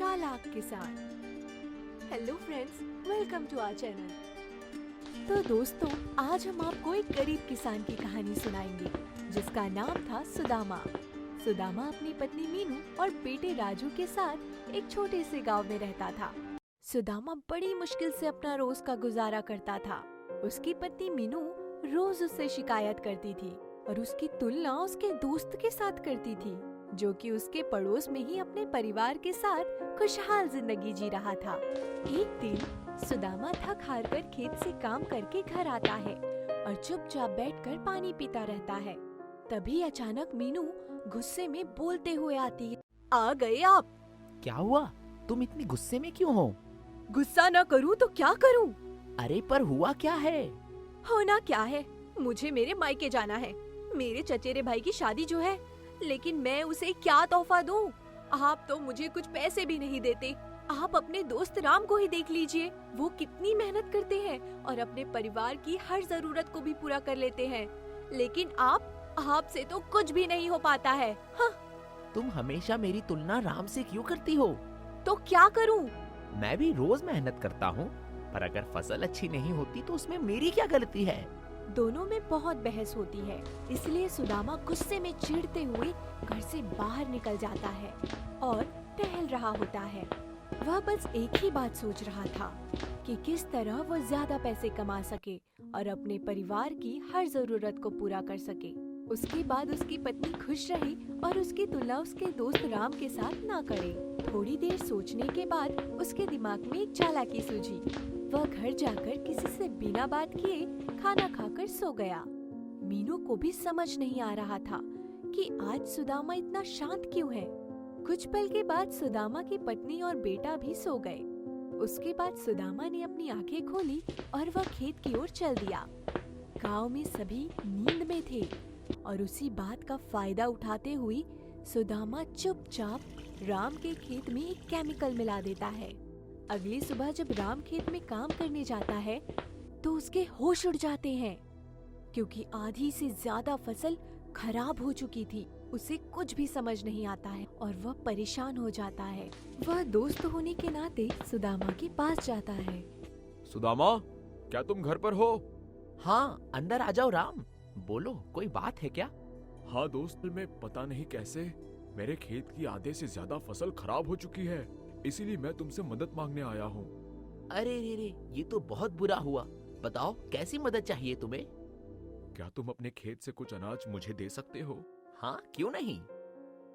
चालाक किसान। Hello friends, welcome to our channel. तो दोस्तों, आज हम आपको एक गरीब किसान की कहानी सुनाएंगे जिसका नाम था सुदामा। सुदामा अपनी पत्नी मीनू और बेटे राजू के साथ एक छोटे से गांव में रहता था। सुदामा बड़ी मुश्किल से अपना रोज का गुजारा करता था। उसकी पत्नी मीनू रोज उससे शिकायत करती थी और उसकी तुलना उसके दोस्त के साथ करती थी, जो कि उसके पड़ोस में ही अपने परिवार के साथ खुशहाल जिंदगी जी रहा था। एक दिन सुदामा थक हार कर खेत से काम करके घर आता है और चुपचाप बैठकर पानी पीता रहता है। तभी अचानक मीनू गुस्से में बोलते हुए आती है। आ गए आप? क्या हुआ? तुम इतनी गुस्से में क्यों हो? गुस्सा न करूं तो क्या करूं? अरे पर हुआ क्या है? होना क्या है, मुझे मेरे मायके जाना है। मेरे चचेरे भाई की शादी जो है, लेकिन मैं उसे क्या तोहफा दूं? आप तो मुझे कुछ पैसे भी नहीं देते। आप अपने दोस्त राम को ही देख लीजिए, वो कितनी मेहनत करते हैं और अपने परिवार की हर जरूरत को भी पूरा कर लेते हैं, लेकिन आपसे तो कुछ भी नहीं हो पाता है। हाँ। तुम हमेशा मेरी तुलना राम से क्यों करती हो? तो क्या करूं? मैं भी रोज मेहनत करता हूँ, पर अगर फसल अच्छी नहीं होती तो उसमें मेरी क्या गलती है? दोनों में बहुत बहस होती है, इसलिए सुदामा गुस्से में चिढ़ते हुए घर से बाहर निकल जाता है और टहल रहा होता है। वह बस एक ही बात सोच रहा था कि किस तरह वह ज्यादा पैसे कमा सके और अपने परिवार की हर जरूरत को पूरा कर सके। उसके बाद उसकी पत्नी खुश रही और उसकी तुलना उसके दोस्त राम के साथ ना करे। थोड़ी देर सोचने के बाद उसके दिमाग में एक चालाकी सूझी। वह घर जाकर किसी से बिना बात किए खाना खाकर सो गया। मीनू को भी समझ नहीं आ रहा था कि आज सुदामा इतना शांत क्यों है। कुछ पल के बाद सुदामा की पत्नी और बेटा भी सो गए। उसके बाद सुदामा ने अपनी आंखें खोली और वह खेत की ओर चल दिया। गांव में सभी नींद में थे और उसी बात का फायदा उठाते हुए सुदामा चुपचाप राम के खेत में एक केमिकल मिला देता है। अगली सुबह जब राम खेत में काम करने जाता है तो उसके होश उड़ जाते हैं, क्योंकि आधी से ज्यादा फसल खराब हो चुकी थी। उसे कुछ भी समझ नहीं आता है और वह परेशान हो जाता है। वह दोस्त होने के नाते सुदामा के पास जाता है। सुदामा, क्या तुम घर पर हो? हाँ, अंदर आ जाओ राम। बोलो, कोई बात है क्या? हाँ दोस्त, मैं पता नहीं कैसे मेरे खेत की आधे से ज्यादा फसल खराब हो चुकी है, इसीलिए मैं तुमसे मदद मांगने आया हूँ। अरे रे, ये तो बहुत बुरा हुआ। बताओ, कैसी मदद चाहिए तुम्हें? क्या तुम अपने खेत से कुछ अनाज मुझे दे सकते हो? हाँ, क्यों नहीं।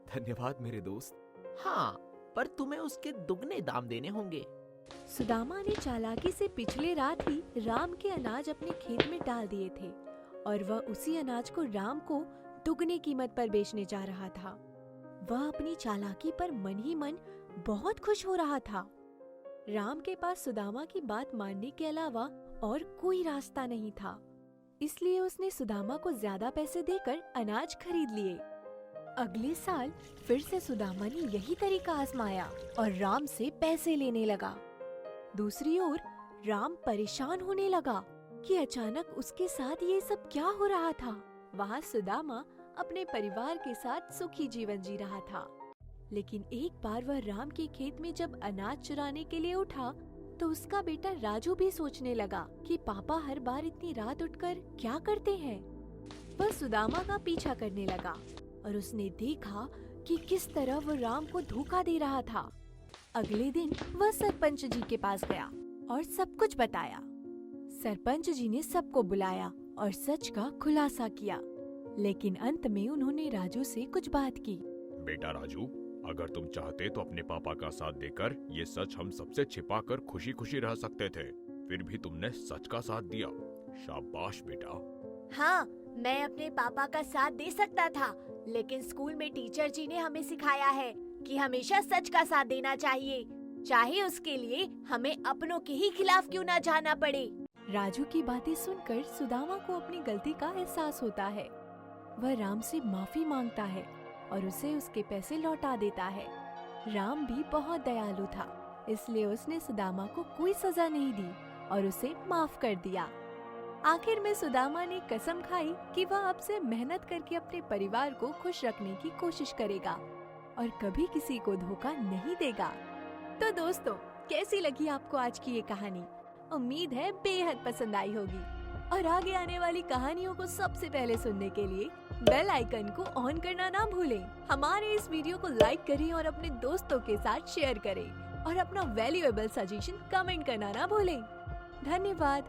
धन्यवाद मेरे दोस्त। हाँ, पर तुम्हें उसके दुगने दाम देने होंगे। सुदामा ने चालाकी से पिछले रात ही राम के अनाज अपने खेत में डाल दिए थे और वह उसी अनाज को राम को दुगने कीमत पर बेचने जा रहा था। वह अपनी चालाकी पर मन ही मन बहुत खुश हो रहा था। राम के पास सुदामा की बात मानने के अलावा और कोई रास्ता नहीं था, इसलिए उसने सुदामा को ज्यादा पैसे देकर अनाज खरीद लिए। अगले साल फिर से सुदामा ने यही तरीका आजमाया और राम से पैसे लेने लगा। दूसरी ओर राम परेशान होने लगा कि अचानक उसके साथ ये सब क्या हो रहा था। वहाँ सुदामा अपने परिवार के साथ सुखी जीवन जी रहा था, लेकिन एक बार वह राम के खेत में जब अनाज चुराने के लिए उठा तो उसका बेटा राजू भी सोचने लगा कि पापा हर बार इतनी रात उठकर क्या करते हैं। वह सुदामा का पीछा करने लगा और उसने देखा कि किस तरह वह राम को धोखा दे रहा था। अगले दिन वह सरपंच जी के पास गया और सब कुछ बताया। सरपंच जी ने सबको बुलाया और सच का खुलासा किया, लेकिन अंत में उन्होंने राजू से कुछ बात की। बेटा राजू, अगर तुम चाहते तो अपने पापा का साथ देकर ये सच हम सबसे छिपाकर खुशी खुशी रह सकते थे, फिर भी तुमने सच का साथ दिया। शाबाश बेटा। हाँ, मैं अपने पापा का साथ दे सकता था, लेकिन स्कूल में टीचर जी ने हमें सिखाया है कि हमेशा सच का साथ देना चाहिए, चाहे उसके लिए हमें अपनों के ही खिलाफ क्यों ना जाना पड़े। राजू की बातें सुनकर सुदामा को अपनी गलती का एहसास होता है। वह राम से माफी मांगता है और उसे उसके पैसे लौटा देता है। राम भी बहुत दयालु था, इसलिए उसने सुदामा को कोई सजा नहीं दी और उसे माफ कर दिया। आखिर में सुदामा ने कसम खाई कि वह अब से मेहनत करके अपने परिवार को खुश रखने की कोशिश करेगा और कभी किसी को धोखा नहीं देगा। तो दोस्तों, कैसी लगी आपको आज की ये कहानी? उम्मीद है बेहद पसंद आई होगी। और आगे आने वाली कहानियों को सबसे पहले सुनने के लिए बेल आइकन को ऑन करना ना भूलें। हमारे इस वीडियो को लाइक करें और अपने दोस्तों के साथ शेयर करें और अपना वैल्यूएबल सजेशन कमेंट करना ना भूलें। धन्यवाद।